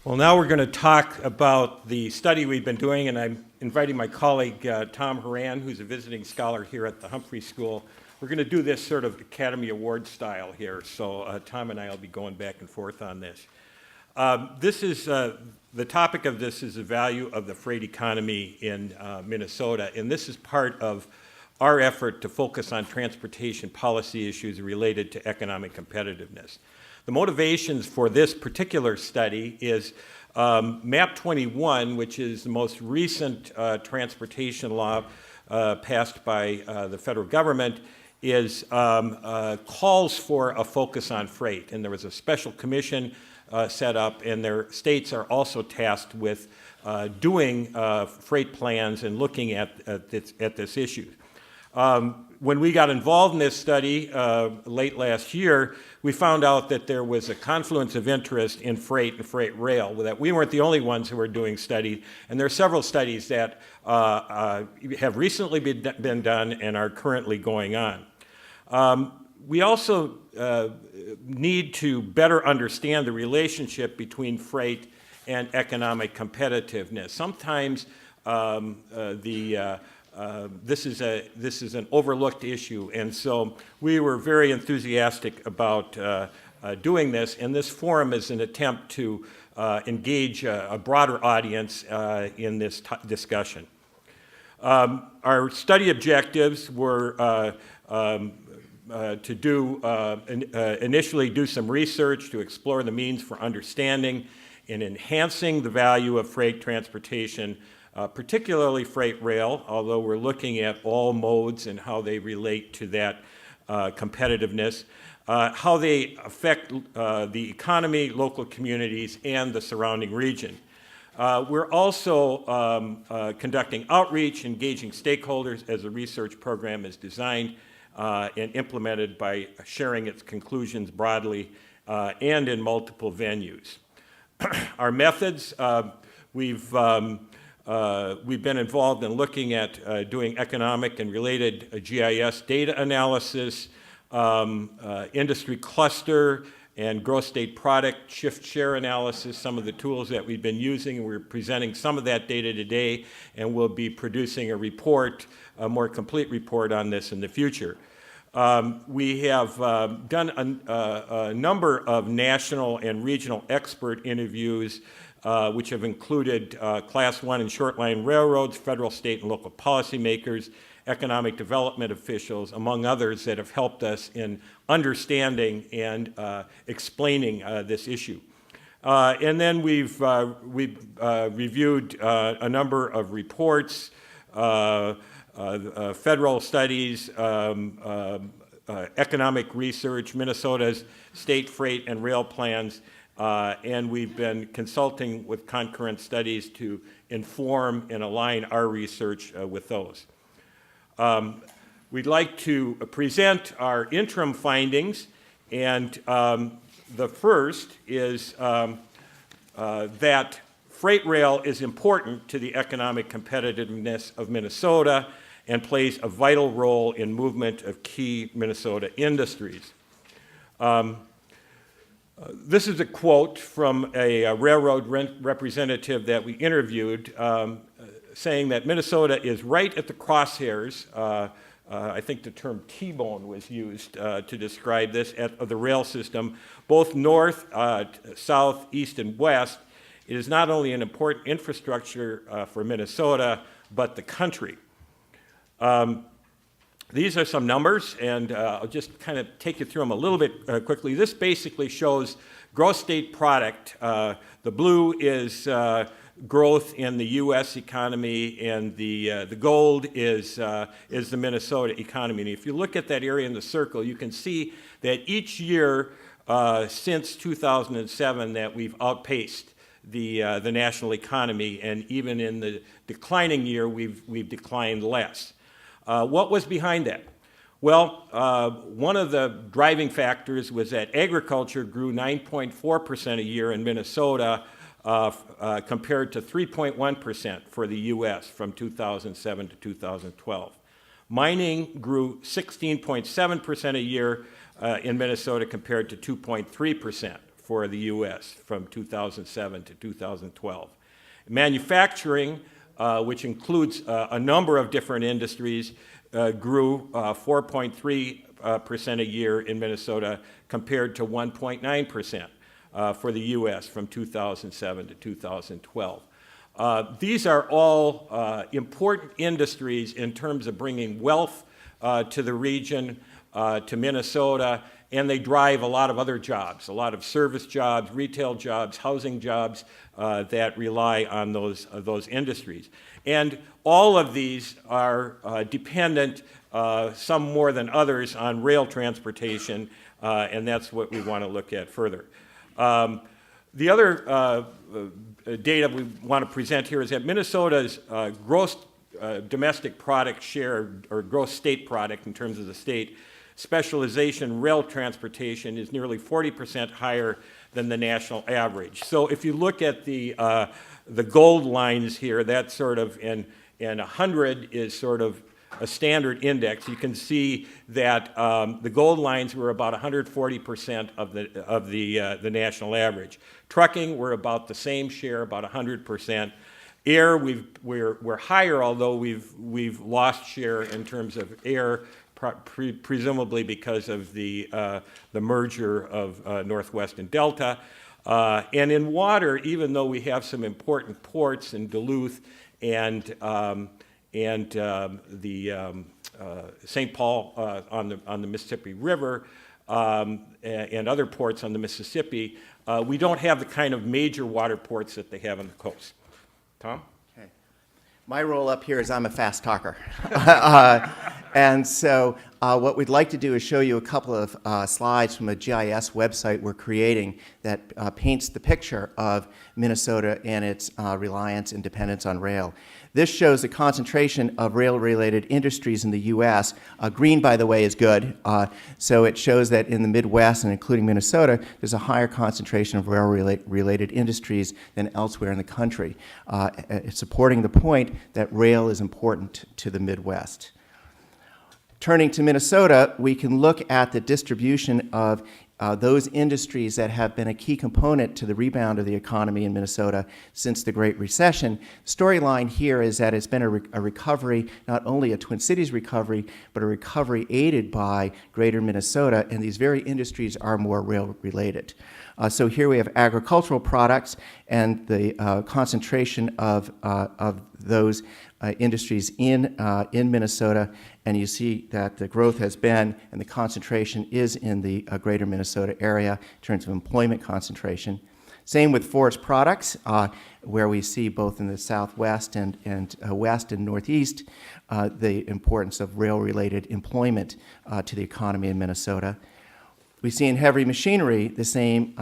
Well, now we're going to talk about the study we've been doing, and I'm inviting my colleague Tom Horan, who's a visiting scholar here at the Humphrey School. We're going to do this sort of Academy Award style here, so Tom and I will be going back and forth on this. The topic of this is the value of the freight economy in Minnesota, and this is part of our effort to focus on transportation policy issues related to economic competitiveness. The motivations for this particular study is MAP 21, which is the most recent transportation law passed by the federal government, calls for a focus on freight. And there was a special commission set up, and their states are also tasked with doing freight plans and looking at this issue. When we got involved in this study late last year, we found out that there was a confluence of interest in freight and freight rail, that we weren't the only ones who were doing studies, and there are several studies that have recently been done and are currently going on. We also need to better understand the relationship between freight and economic competitiveness. Sometimes this is an overlooked issue, and so we were very enthusiastic about doing this, and this forum is an attempt to engage a broader audience in this discussion. Our study objectives were to initially do some research to explore the means for understanding and enhancing the value of freight transportation, particularly freight rail, although we're looking at all modes and how they relate to that competitiveness, how they affect the economy, local communities, and the surrounding region. We're also conducting outreach, engaging stakeholders as the research program is designed and implemented by sharing its conclusions broadly and in multiple venues. Our methods, we've been involved in looking at doing economic and related GIS data analysis, industry cluster, and gross state product shift share analysis, some of the tools that we've been using. We're presenting some of that data today, and we'll be producing a report, a more complete report on this in the future. We have done a number of national and regional expert interviews which have included Class 1 and short line railroads, federal, state, and local policymakers, economic development officials, among others that have helped us in understanding and explaining this issue. And then we've reviewed a number of reports, federal studies, economic research, Minnesota's state freight and rail plans, and we've been consulting with concurrent studies to inform and align our research with those. We'd like to present our interim findings, and the first is that freight rail is important to the economic competitiveness of Minnesota and plays a vital role in movement of key Minnesota industries. This is a quote from a railroad representative that we interviewed saying that Minnesota is right at the crosshairs. I think the term T-bone was used to describe this of the rail system, both north, south, east, and west. It is not only an important infrastructure for Minnesota, but the country. These are some numbers, and I'll just kind of take you through them a little bit quickly. This basically shows gross state product. The blue is growth in the U.S. economy, and the gold is the Minnesota economy. And if you look at that area in the circle, you can see that each year since 2007 that we've outpaced the national economy, and even in the declining year, we've declined less. What was behind that? Well, one of the driving factors was that agriculture grew 9.4% a year in Minnesota compared to 3.1% for the U.S. from 2007 to 2012. Mining grew 16.7% a year in Minnesota compared to 2.3% for the U.S. from 2007 to 2012. Manufacturing, which includes a number of different industries, grew 4.3% a year in Minnesota compared to 1.9% for the U.S. from 2007 to 2012. These are all important industries in terms of bringing wealth to the region, to Minnesota, and they drive a lot of other jobs, a lot of service jobs, retail jobs, housing jobs that rely on those industries. And all of these are dependent, some more than others, on rail transportation, and that's what we want to look at further. The other data we want to present here is that Minnesota's gross domestic product share, or gross state product in terms of the state, specialization rail transportation is nearly 40% higher than the national average. So if you look at the gold lines here, that's sort of, and 100 is sort of a standard index. You can see that the gold lines were about 140% of the national average. Trucking, we're about the same share, about 100%. Air, we're higher, although we've lost share in terms of air, presumably because of the merger of Northwest and Delta. And in water, even though we have some important ports in Duluth and St. Paul on the Mississippi River and other ports on the Mississippi, we don't have the kind of major water ports that they have on the coast. Tom? Okay. My role up here is I'm a fast talker. And so what we'd like to do is show you a couple of slides from a GIS website we're creating that paints the picture of Minnesota and its reliance and dependence on rail. This shows the concentration of rail-related industries in the U.S. Green, by the way, is good. So it shows that in the Midwest, and including Minnesota, there's a higher concentration of rail-related industries than elsewhere in the country, supporting the point that rail is important to the Midwest. Turning to Minnesota, we can look at the distribution of those industries that have been a key component to the rebound of the economy in Minnesota since the Great Recession. The storyline here is that it's been a recovery, not only a Twin Cities recovery, but a recovery aided by greater Minnesota, and these very industries are more rail-related. So here we have agricultural products and the concentration of those industries in Minnesota, and you see that the growth has been, and the concentration is in the greater Minnesota area in terms of employment concentration. Same with forest products, where we see both in the Southwest and West and Northeast the importance of rail-related employment to the economy in Minnesota. We see in heavy machinery the same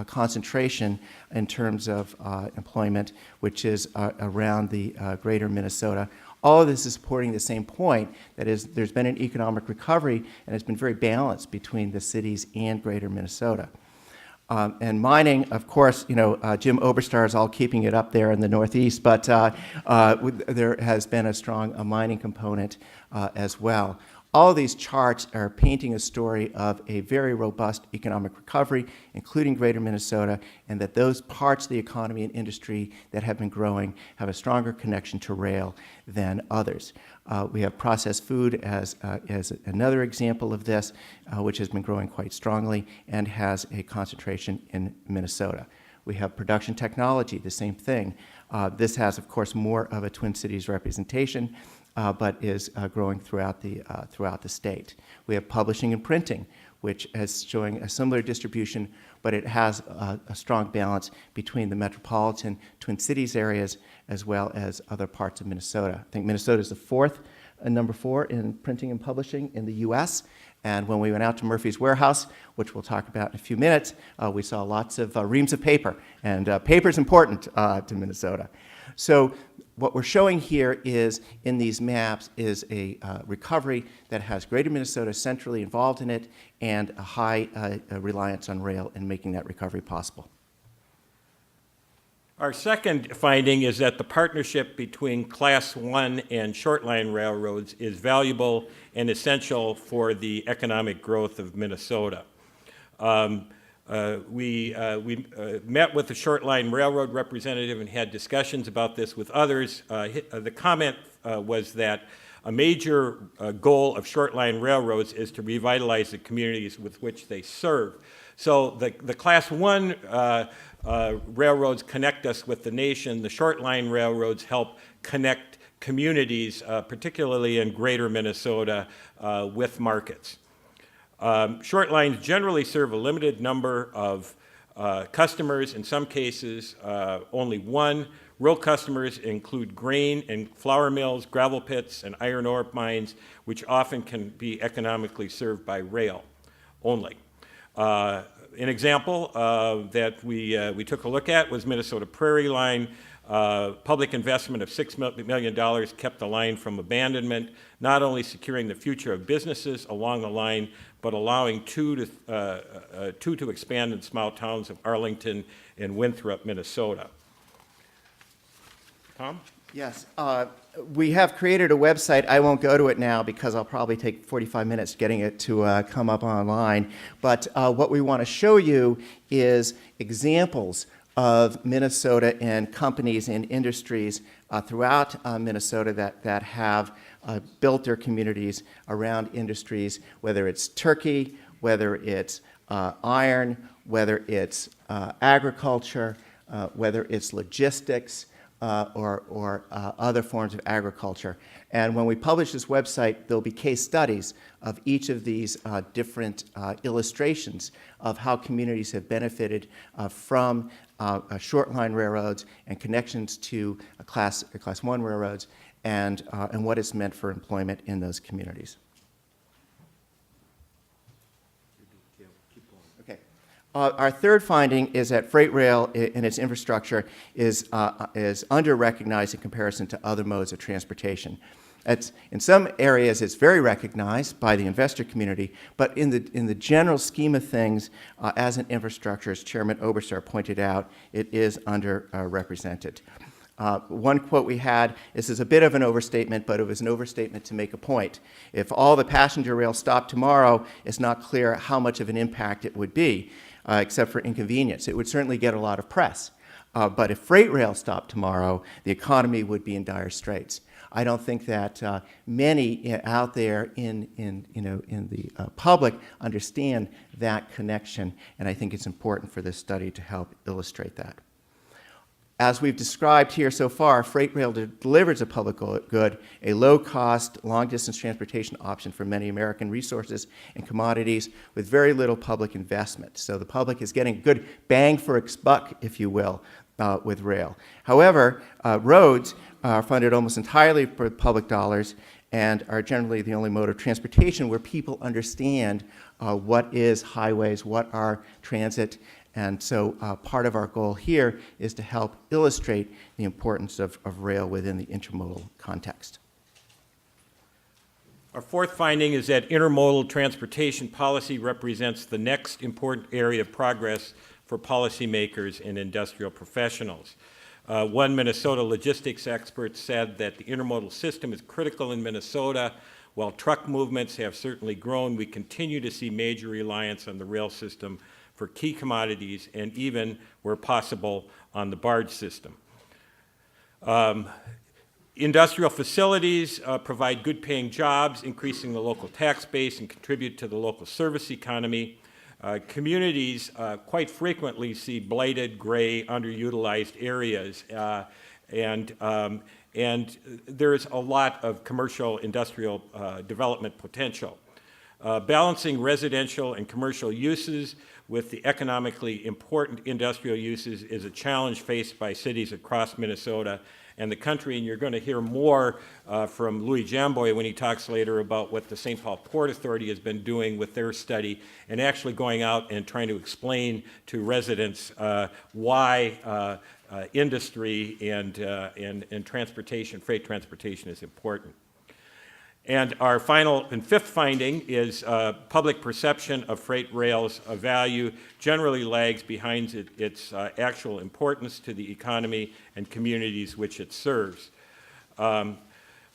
concentration in terms of employment, which is around the greater Minnesota. All of this is supporting the same point, that is, there's been an economic recovery, and it's been very balanced between the cities and greater Minnesota. And mining, of course, you know, Jim Oberstar is all keeping it up there in the Northeast, but there has been a strong mining component as well. All of these charts are painting a story of a very robust economic recovery, including greater Minnesota, and that those parts of the economy and industry that have been growing have a stronger connection to rail than others. We have processed food as another example of this, which has been growing quite strongly and has a concentration in Minnesota. We have production technology, the same thing. This has, of course, more of a Twin Cities representation, but is growing throughout the state. We have publishing and printing, which is showing a similar distribution, but it has a strong balance between the metropolitan Twin Cities areas as well as other parts of Minnesota. I think Minnesota is the number 4 in printing and publishing in the U.S., and when we went out to Murphy's Warehouse, which we'll talk about in a few minutes, we saw lots of reams of paper, and paper is important to Minnesota. So what we're showing here is, in these maps, is a recovery that has greater Minnesota centrally involved in it and a high reliance on rail in making that recovery possible. Our second finding is that the partnership between Class 1 and short line railroads is valuable and essential for the economic growth of Minnesota. We met with the short line railroad representative and had discussions about this with others. The comment was that a major goal of short line railroads is to revitalize the communities with which they serve. So the Class 1 railroads connect us with the nation. The short line railroads help connect communities, particularly in greater Minnesota, with markets. Short lines generally serve a limited number of customers, in some cases only one. Real customers include grain and flour mills, gravel pits, and iron ore mines, which often can be economically served by rail only. An example that we took a look at was Minnesota Prairie Line. Public investment of $6 million kept the line from abandonment, not only securing the future of businesses along the line, but allowing two to expand in small towns of Arlington and Winthrop, Minnesota. Tom? Yes. We have created a website. I won't go to it now because I'll probably take 45 minutes getting it to come up online. But what we want to show you is examples of Minnesota and companies and industries throughout Minnesota that have built their communities around industries, whether it's turkey, whether it's iron, whether it's agriculture, whether it's logistics, or other forms of agriculture. And when we publish this website, there'll be case studies of each of these different illustrations of how communities have benefited from short line railroads and connections to class 1 railroads and what it's meant for employment in those communities. Okay. Our third finding is that freight rail and its infrastructure is under-recognized in comparison to other modes of transportation. In some areas, it's very recognized by the investor community, but in the general scheme of things, as an infrastructure, as Chairman Oberstar pointed out, it is underrepresented. One quote we had, this is a bit of an overstatement, but it was an overstatement to make a point. If all the passenger rail stopped tomorrow, it's not clear how much of an impact it would be, except for inconvenience. It would certainly get a lot of press. But if freight rail stopped tomorrow, the economy would be in dire straits. I don't think that many out there in the public understand that connection, and I think it's important for this study to help illustrate that. As we've described here so far, freight rail delivers a public good, a low-cost, long-distance transportation option for many American resources and commodities with very little public investment. So the public is getting good bang for its buck, if you will, with rail. However, roads are funded almost entirely for public dollars and are generally the only mode of transportation where people understand what is highways, what are transit. And so part of our goal here is to help illustrate the importance of rail within the intermodal context. Our fourth finding is that intermodal transportation policy represents the next important area of progress for policymakers and industrial professionals. One Minnesota logistics expert said that the intermodal system is critical in Minnesota. While truck movements have certainly grown, we continue to see major reliance on the rail system for key commodities and even, where possible, on the barge system. Industrial facilities provide good-paying jobs, increasing the local tax base and contribute to the local service economy. Communities quite frequently see blighted, gray, underutilized areas, and there's a lot of commercial industrial development potential. Balancing residential and commercial uses with the economically important industrial uses is a challenge faced by cities across Minnesota and the country, and you're going to hear more from Louis Jamboy when he talks later about what the St. Paul Port Authority has been doing with their study and actually going out and trying to explain to residents why industry and transportation, freight transportation, is important. And our final and fifth finding is public perception of freight rail's value generally lags behind its actual importance to the economy and communities which it serves. A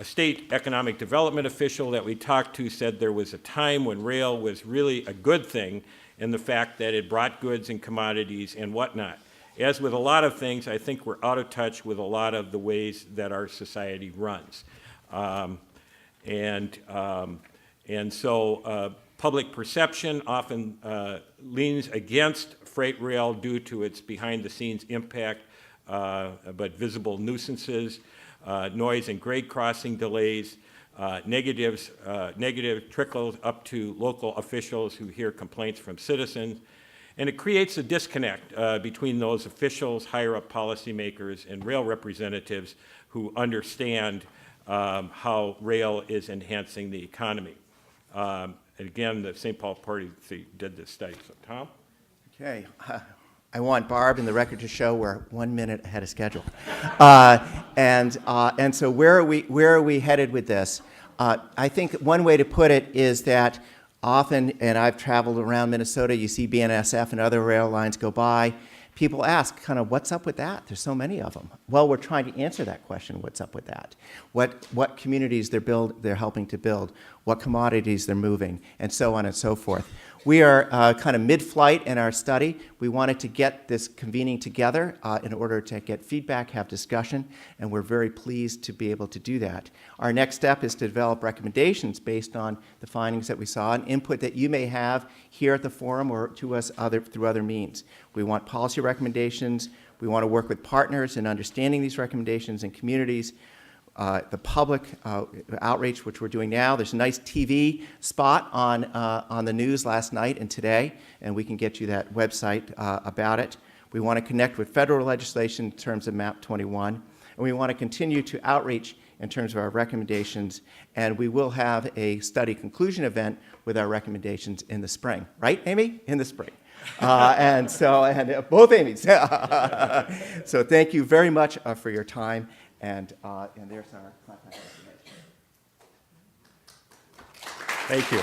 state economic development official that we talked to said there was a time when rail was really a good thing, and the fact that it brought goods and commodities and whatnot. As with a lot of things, I think we're out of touch with a lot of the ways that our society runs. And so public perception often leans against freight rail due to its behind-the-scenes impact, but visible nuisances, noise and grade crossing delays, negative trickles up to local officials who hear complaints from citizens. And it creates a disconnect between those officials, higher-up policymakers, and rail representatives who understand how rail is enhancing the economy. And again, the St. Paul Party did this study. So, Tom? Okay. I want Barb and the record to show we're 1 minute ahead of schedule. And so where are we headed with this? I think one way to put it is that often, and I've traveled around Minnesota, you see BNSF and other rail lines go by. People ask, kind of, what's up with that? There's so many of them. Well, we're trying to answer that question, what's up with that? What communities they're helping to build, what commodities they're moving, and so on and so forth. We are kind of mid-flight in our study. We wanted to get this convening together in order to get feedback, have discussion, and we're very pleased to be able to do that. Our next step is to develop recommendations based on the findings that we saw and input that you may have here at the forum or to us through other means. We want policy recommendations. We want to work with partners in understanding these recommendations in communities. The public outreach, which we're doing now. There's a nice TV spot on the news last night and today, and we can get you that website about it. We want to connect with federal legislation in terms of MAP 21, and we want to continue to outreach in terms of our recommendations, and we will have a study conclusion event with our recommendations in the spring. Right, Amy? In the spring. And both Amy's. So thank you very much for your time. And there's our contact information. Thank you.